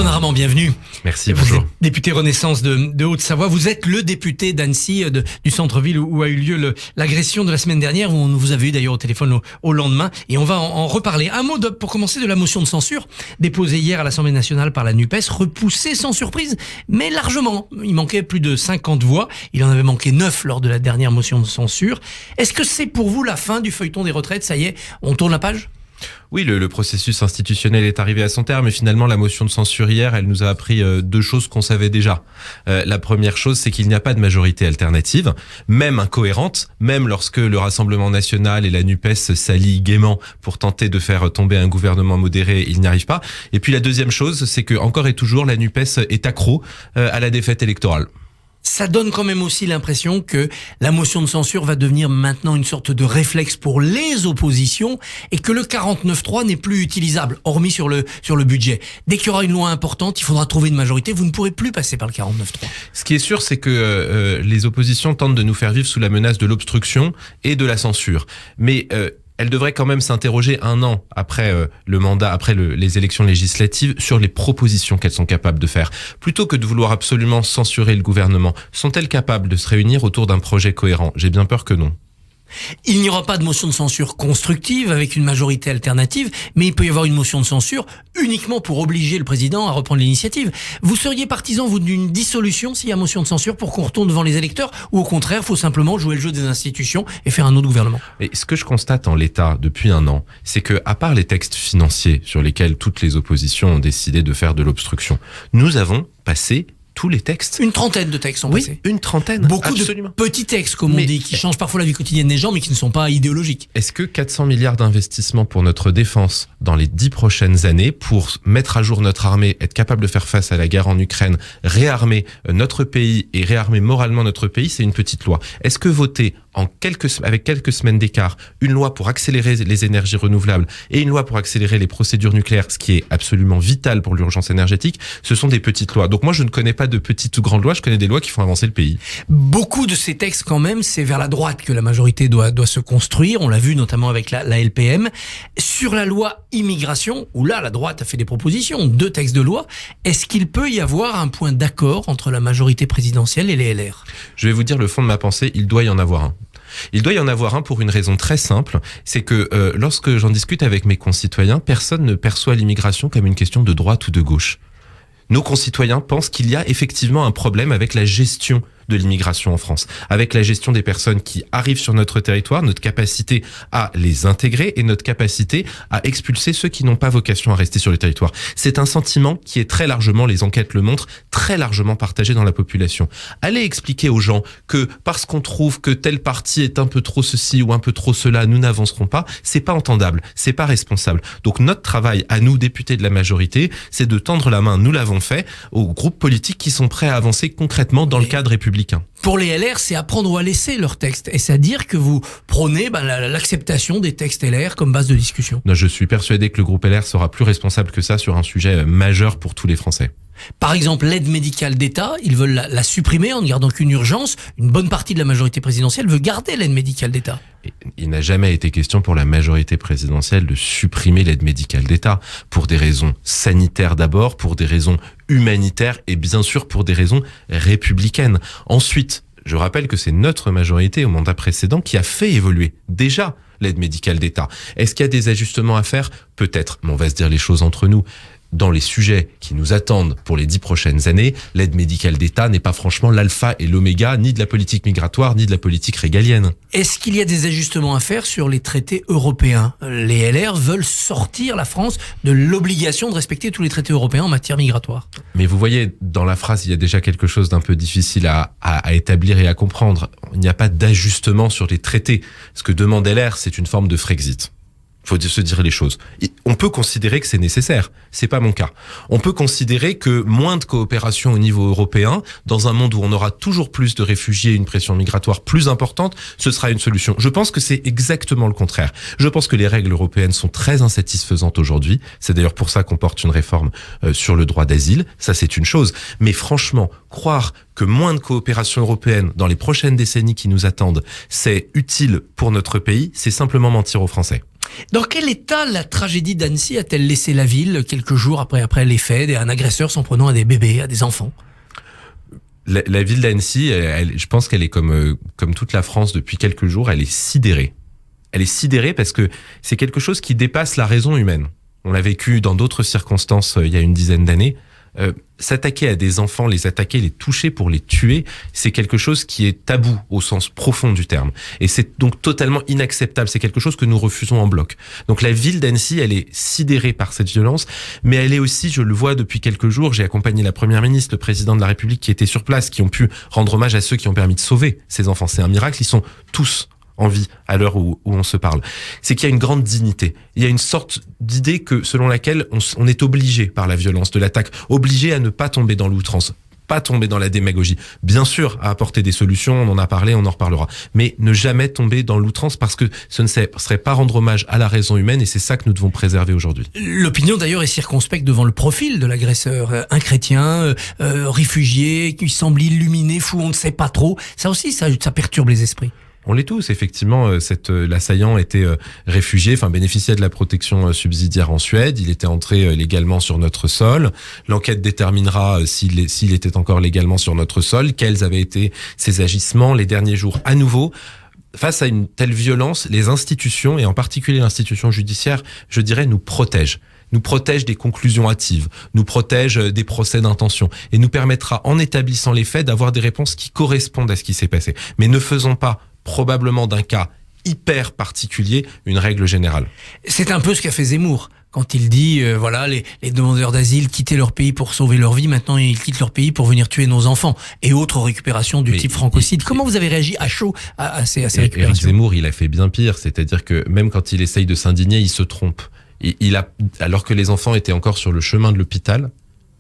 Antoine Ramand, bienvenue. Merci, Vous bonjour. êtes député Renaissance de Haute-Savoie. Vous êtes le député d'Annecy, du centre-ville où a eu lieu l'agression de la semaine dernière, où on vous avait eu d'ailleurs au téléphone au lendemain. Et on va en reparler. Un mot pour commencer de la motion de censure déposée hier à l'Assemblée nationale par la NUPES, repoussée sans surprise, mais largement. Il manquait plus de 50 voix. Il en avait manqué 9 lors de la dernière motion de censure. Est-ce que c'est pour vous la fin du feuilleton des retraites? Ça y est, on tourne la page? Oui, le processus institutionnel est arrivé à son terme et finalement la motion de censure hier, elle nous a appris deux choses qu'on savait déjà. La première chose, c'est qu'il n'y a pas de majorité alternative, même incohérente, même lorsque le Rassemblement national et la NUPES s'allient gaiement pour tenter de faire tomber un gouvernement modéré, ils n'y arrivent pas. Et puis la deuxième chose, c'est que encore et toujours, la NUPES est accro à la défaite électorale. Ça donne quand même aussi l'impression que la motion de censure va devenir maintenant une sorte de réflexe pour les oppositions et que le 49.3 n'est plus utilisable, hormis sur le budget. Dès qu'il y aura une loi importante, il faudra trouver une majorité. Vous ne pourrez plus passer par le 49.3. Ce qui est sûr, c'est que les oppositions tentent de nous faire vivre sous la menace de l'obstruction et de la censure. Mais elle devrait quand même s'interroger un an après le mandat, après les élections législatives, sur les propositions qu'elles sont capables de faire. Plutôt que de vouloir absolument censurer le gouvernement, sont-elles capables de se réunir autour d'un projet cohérent? J'ai bien peur que non. Il n'y aura pas de motion de censure constructive avec une majorité alternative, mais il peut y avoir une motion de censure uniquement pour obliger le président à reprendre l'initiative. Vous seriez partisan, vous, d'une dissolution s'il y a motion de censure pour qu'on retourne devant les électeurs, ou au contraire, il faut simplement jouer le jeu des institutions et faire un autre gouvernement? Et ce que je constate en l'état depuis un an, c'est que, à part les textes financiers sur lesquels toutes les oppositions ont décidé de faire de l'obstruction, nous avons passé tous les textes. Une trentaine de textes sont passés. Oui, une trentaine. Beaucoup absolument. de petits textes, comme on dit, qui changent parfois la vie quotidienne des gens, mais qui ne sont pas idéologiques. Est-ce que 400 milliards d'investissements pour notre défense dans les 10 prochaines années, pour mettre à jour notre armée, être capable de faire face à la guerre en Ukraine, réarmer notre pays et réarmer moralement notre pays, c'est une petite loi? Est-ce que voter avec quelques semaines d'écart, une loi pour accélérer les énergies renouvelables et une loi pour accélérer les procédures nucléaires, ce qui est absolument vital pour l'urgence énergétique, ce sont des petites lois. Donc moi, je ne connais pas de petites ou grandes lois, je connais des lois qui font avancer le pays. Beaucoup de ces textes, quand même, c'est vers la droite que la majorité doit se construire. On l'a vu notamment avec la LPM. Sur la loi immigration, où là, la droite a fait des propositions, 2 textes de loi, est-ce qu'il peut y avoir un point d'accord entre la majorité présidentielle et les LR? Je vais vous dire le fond de ma pensée, il doit y en avoir un. Il doit y en avoir un pour une raison très simple, c'est que lorsque j'en discute avec mes concitoyens, personne ne perçoit l'immigration comme une question de droite ou de gauche. Nos concitoyens pensent qu'il y a effectivement un problème avec la gestion de l'immigration en France, avec la gestion des personnes qui arrivent sur notre territoire, notre capacité à les intégrer et notre capacité à expulser ceux qui n'ont pas vocation à rester sur le territoire. C'est un sentiment qui est très largement, les enquêtes le montrent, très largement partagé dans la population. Allez expliquer aux gens que parce qu'on trouve que tel parti est un peu trop ceci ou un peu trop cela, nous n'avancerons pas, c'est pas entendable, c'est pas responsable. Donc notre travail à nous, députés de la majorité, c'est de tendre la main, nous l'avons fait, aux groupes politiques qui sont prêts à avancer concrètement dans le cadre républicain. Pour les LR, c'est à prendre ou à laisser leurs textes. Et c'est à dire que vous prônez l'acceptation des textes LR comme base de discussion. Non, je suis persuadé que le groupe LR sera plus responsable que ça sur un sujet majeur pour tous les Français. Par exemple, l'aide médicale d'État, ils veulent la supprimer en ne gardant qu'une urgence. Une bonne partie de la majorité présidentielle veut garder l'aide médicale d'État. Il n'a jamais été question pour la majorité présidentielle de supprimer l'aide médicale d'État, pour des raisons sanitaires d'abord, pour des raisons humanitaires et bien sûr pour des raisons républicaines. Ensuite, je rappelle que c'est notre majorité au mandat précédent qui a fait évoluer déjà l'aide médicale d'État. Est-ce qu'il y a des ajustements à faire? Peut-être, mais on va se dire les choses entre nous. Dans les sujets qui nous attendent pour les 10 prochaines années, l'aide médicale d'État n'est pas franchement l'alpha et l'oméga ni de la politique migratoire ni de la politique régalienne. Est-ce qu'il y a des ajustements à faire sur les traités européens? Les LR veulent sortir la France de l'obligation de respecter tous les traités européens en matière migratoire. Mais vous voyez, dans la phrase, il y a déjà quelque chose d'un peu difficile à établir et à comprendre. Il n'y a pas d'ajustement sur les traités. Ce que demande LR, c'est une forme de Frexit. Faut se dire les choses. On peut considérer que c'est nécessaire. C'est pas mon cas. On peut considérer que moins de coopération au niveau européen, dans un monde où on aura toujours plus de réfugiés et une pression migratoire plus importante, ce sera une solution. Je pense que c'est exactement le contraire. Je pense que les règles européennes sont très insatisfaisantes aujourd'hui. C'est d'ailleurs pour ça qu'on porte une réforme sur le droit d'asile. Ça, c'est une chose. Mais franchement, croire que moins de coopération européenne dans les prochaines décennies qui nous attendent, c'est utile pour notre pays, c'est simplement mentir aux Français. Dans quel état la tragédie d'Annecy a-t-elle laissé la ville quelques jours après les faits, un agresseur s'en prenant à des bébés, à des enfants? La ville d'Annecy, je pense qu'elle est comme toute la France depuis quelques jours, elle est sidérée. Elle est sidérée parce que c'est quelque chose qui dépasse la raison humaine. On l'a vécu dans d'autres circonstances il y a une dizaine d'années. S'attaquer à des enfants, les attaquer, les toucher pour les tuer, c'est quelque chose qui est tabou au sens profond du terme. Et c'est donc totalement inacceptable. C'est quelque chose que nous refusons en bloc. Donc la ville d'Annecy, elle est sidérée par cette violence, mais elle est aussi, je le vois depuis quelques jours, j'ai accompagné la première ministre, le président de la République qui était sur place, qui ont pu rendre hommage à ceux qui ont permis de sauver ces enfants. C'est un miracle. Ils sont tous en vie à l'heure où on se parle. C'est qu'il y a une grande dignité. Il y a une sorte d'idée selon laquelle on est obligé par la violence de l'attaque, obligé à ne pas tomber dans l'outrance, pas tomber dans la démagogie. Bien sûr, à apporter des solutions, on en a parlé, on en reparlera. Mais ne jamais tomber dans l'outrance parce que ce ne serait pas rendre hommage à la raison humaine et c'est ça que nous devons préserver aujourd'hui. L'opinion d'ailleurs est circonspecte devant le profil de l'agresseur. Un chrétien, réfugié, qui semble illuminé, fou, on ne sait pas trop. Ça aussi, ça perturbe les esprits. On l'est tous, effectivement. L'assaillant était réfugié, bénéficiait de la protection subsidiaire en Suède. Il était entré légalement sur notre sol. L'enquête déterminera s'il était encore légalement sur notre sol, quels avaient été ses agissements les derniers jours. À nouveau, face à une telle violence, les institutions, et en particulier l'institution judiciaire, je dirais, nous protègent des conclusions hâtives, nous protège des procès d'intention et nous permettra, en établissant les faits, d'avoir des réponses qui correspondent à ce qui s'est passé. Mais ne faisons pas probablement d'un cas hyper particulier une règle générale. C'est un peu ce qu'a fait Zemmour. Quand il dit, les demandeurs d'asile quittaient leur pays pour sauver leur vie, maintenant ils quittent leur pays pour venir tuer nos enfants. Et autres récupérations du type francocide. Comment vous avez réagi à chaud à ces récupérations? Éric Zemmour, il a fait bien pire. C'est-à-dire que même quand il essaye de s'indigner, il se trompe. Alors que les enfants étaient encore sur le chemin de l'hôpital,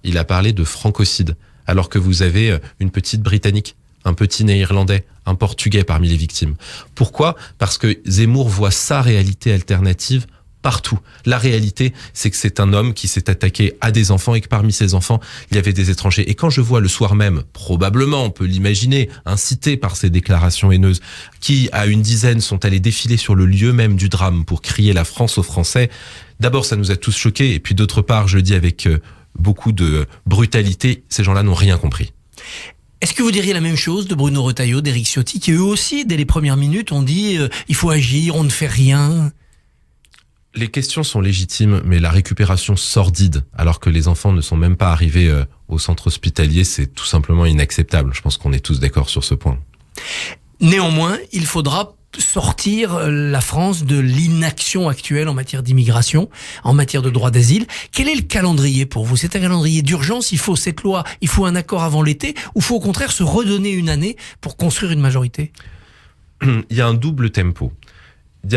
il a parlé de francocide. Alors que vous avez une petite Britannique, un petit Néerlandais, un Portugais parmi les victimes. Pourquoi ? Parce que Zemmour voit sa réalité alternative partout. La réalité, c'est que c'est un homme qui s'est attaqué à des enfants et que parmi ces enfants, il y avait des étrangers. Et quand je vois le soir même, probablement, on peut l'imaginer, incité par ces déclarations haineuses, qui, à une dizaine, sont allés défiler sur le lieu même du drame pour crier la France aux Français, d'abord, ça nous a tous choqués. Et puis d'autre part, je le dis avec beaucoup de brutalité, ces gens-là n'ont rien compris. Est-ce que vous diriez la même chose de Bruno Retailleau, d'Éric Ciotti, qui eux aussi, dès les premières minutes, ont dit il faut agir, on ne fait rien? Les questions sont légitimes, mais la récupération sordide, alors que les enfants ne sont même pas arrivés au centre hospitalier, c'est tout simplement inacceptable. Je pense qu'on est tous d'accord sur ce point. Néanmoins, il faudra sortir la France de l'inaction actuelle en matière d'immigration, en matière de droit d'asile. Quel est le calendrier pour vous? C'est un calendrier d'urgence? Il faut cette loi, il faut un accord avant l'été? Ou faut au contraire se redonner une année pour construire une majorité? Il y a un double tempo. Il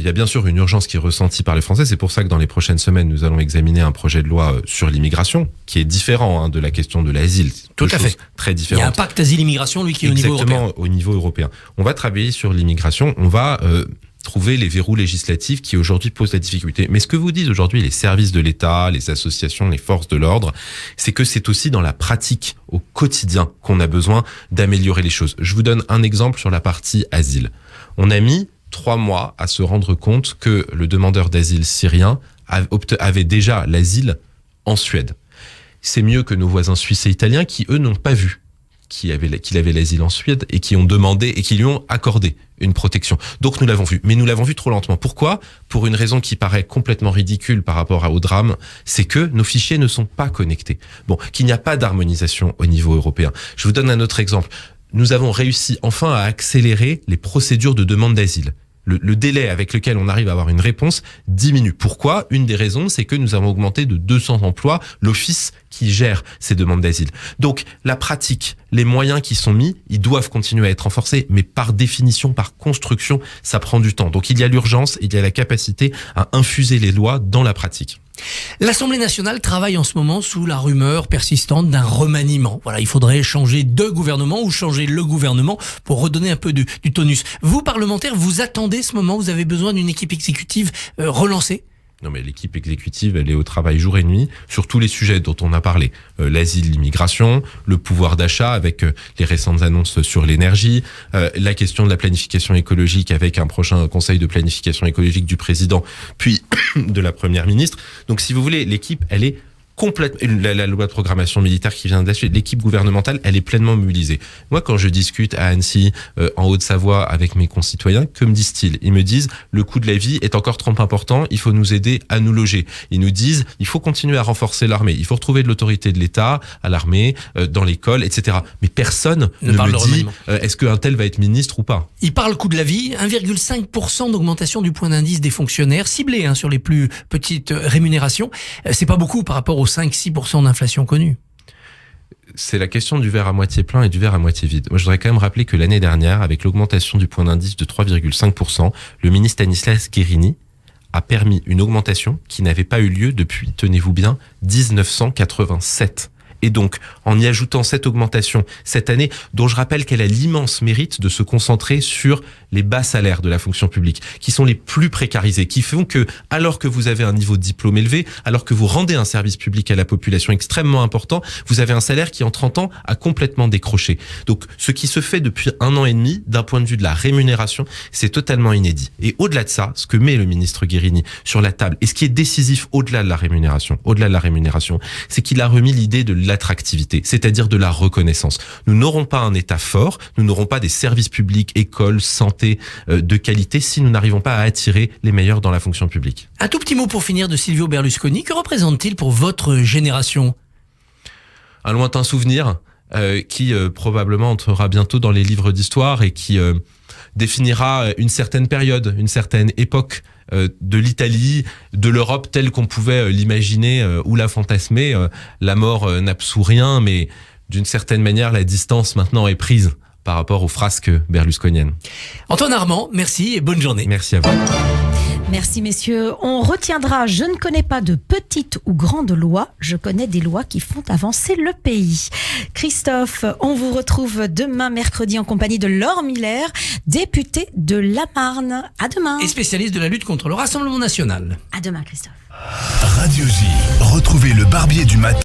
y a bien sûr une urgence qui est ressentie par les Français. C'est pour ça que dans les prochaines semaines, nous allons examiner un projet de loi sur l'immigration, qui est différent de la question de l'asile. Tout à fait. Très différent. Il y a un pacte asile-immigration, lui, qui est au niveau européen. Exactement, au niveau européen. On va travailler sur l'immigration. On va trouver les verrous législatifs qui aujourd'hui posent la difficulté. Mais ce que vous disent aujourd'hui les services de l'État, les associations, les forces de l'ordre, c'est que c'est aussi dans la pratique, au quotidien, qu'on a besoin d'améliorer les choses. Je vous donne un exemple sur la partie asile. On a mis 3 mois à se rendre compte que le demandeur d'asile syrien avait déjà l'asile en Suède. C'est mieux que nos voisins suisses et italiens qui, eux, n'ont pas vu qu'il avait l'asile en Suède et qui ont demandé et qui lui ont accordé une protection. Donc nous l'avons vu, mais nous l'avons vu trop lentement. Pourquoi ? Pour une raison qui paraît complètement ridicule par rapport au drame, c'est que nos fichiers ne sont pas connectés. Qu'il n'y a pas d'harmonisation au niveau européen. Je vous donne un autre exemple. Nous avons réussi enfin à accélérer les procédures de demande d'asile. Le délai avec lequel on arrive à avoir une réponse diminue. Pourquoi ? Une des raisons, c'est que nous avons augmenté de 200 emplois l'office qui gère ces demandes d'asile. Donc, la pratique, les moyens qui sont mis, ils doivent continuer à être renforcés, mais par définition, par construction, ça prend du temps. Donc, il y a l'urgence, il y a la capacité à infuser les lois dans la pratique. L'Assemblée nationale travaille en ce moment sous la rumeur persistante d'un remaniement. Voilà, il faudrait changer de gouvernement ou changer le gouvernement pour redonner un peu du tonus. Vous, parlementaires, vous attendez ce moment? Vous avez besoin d'une équipe exécutive relancée? Non, mais l'équipe exécutive, elle est au travail jour et nuit sur tous les sujets dont on a parlé. L'asile, l'immigration, le pouvoir d'achat avec les récentes annonces sur l'énergie, la question de la planification écologique avec un prochain conseil de planification écologique du président, puis de la première ministre. Donc, si vous voulez, l'équipe, elle est complètement, la loi de programmation militaire qui vient d'acheter, l'équipe gouvernementale, elle est pleinement mobilisée. Moi, quand je discute à Annecy, en Haute-Savoie, avec mes concitoyens, que me disent-ils? Ils me disent, le coût de la vie est encore trop important, il faut nous aider à nous loger. Ils nous disent, il faut continuer à renforcer l'armée, il faut retrouver de l'autorité de l'État à l'armée, dans l'école, etc. Mais personne ne me dit, est-ce qu'un tel va être ministre ou pas? Il parle coût de la vie, 1,5% d'augmentation du point d'indice des fonctionnaires, ciblé sur les plus petites rémunérations. C'est pas beaucoup par rapport aux 5-6% d'inflation connue. C'est la question du verre à moitié plein et du verre à moitié vide. Moi, je voudrais quand même rappeler que l'année dernière, avec l'augmentation du point d'indice de 3,5%, le ministre Stanislas Guerini a permis une augmentation qui n'avait pas eu lieu depuis, tenez-vous bien, 1987. Et donc, en y ajoutant cette augmentation cette année, dont je rappelle qu'elle a l'immense mérite de se concentrer sur les bas salaires de la fonction publique, qui sont les plus précarisés, qui font que, alors que vous avez un niveau de diplôme élevé, alors que vous rendez un service public à la population extrêmement important, vous avez un salaire qui, en 30 ans, a complètement décroché. Donc, ce qui se fait depuis 1 an et demi, d'un point de vue de la rémunération, c'est totalement inédit. Et au-delà de ça, ce que met le ministre Guerini sur la table, et ce qui est décisif au-delà de la rémunération, c'est qu'il a remis l'idée de l'attractivité, c'est-à-dire de la reconnaissance. Nous n'aurons pas un État fort, nous n'aurons pas des services publics, écoles, santé, de qualité si nous n'arrivons pas à attirer les meilleurs dans la fonction publique. Un tout petit mot pour finir de Silvio Berlusconi. Que représente-t-il pour votre génération? Un lointain souvenir qui probablement entrera bientôt dans les livres d'histoire et qui définira une certaine période, une certaine époque de l'Italie, de l'Europe telle qu'on pouvait l'imaginer ou la fantasmer. La mort n'absout rien, mais d'une certaine manière, la distance maintenant est prise par rapport aux frasques berlusconiennes. Antoine Armand, merci et bonne journée. Merci à vous. Merci messieurs. On retiendra, je ne connais pas de petites ou grandes lois, je connais des lois qui font avancer le pays. Christophe, on vous retrouve demain mercredi en compagnie de Laure Miller, députée de la Marne. À demain. Et spécialiste de la lutte contre le Rassemblement national. À demain Christophe. Radio J, retrouvez le barbier du matin.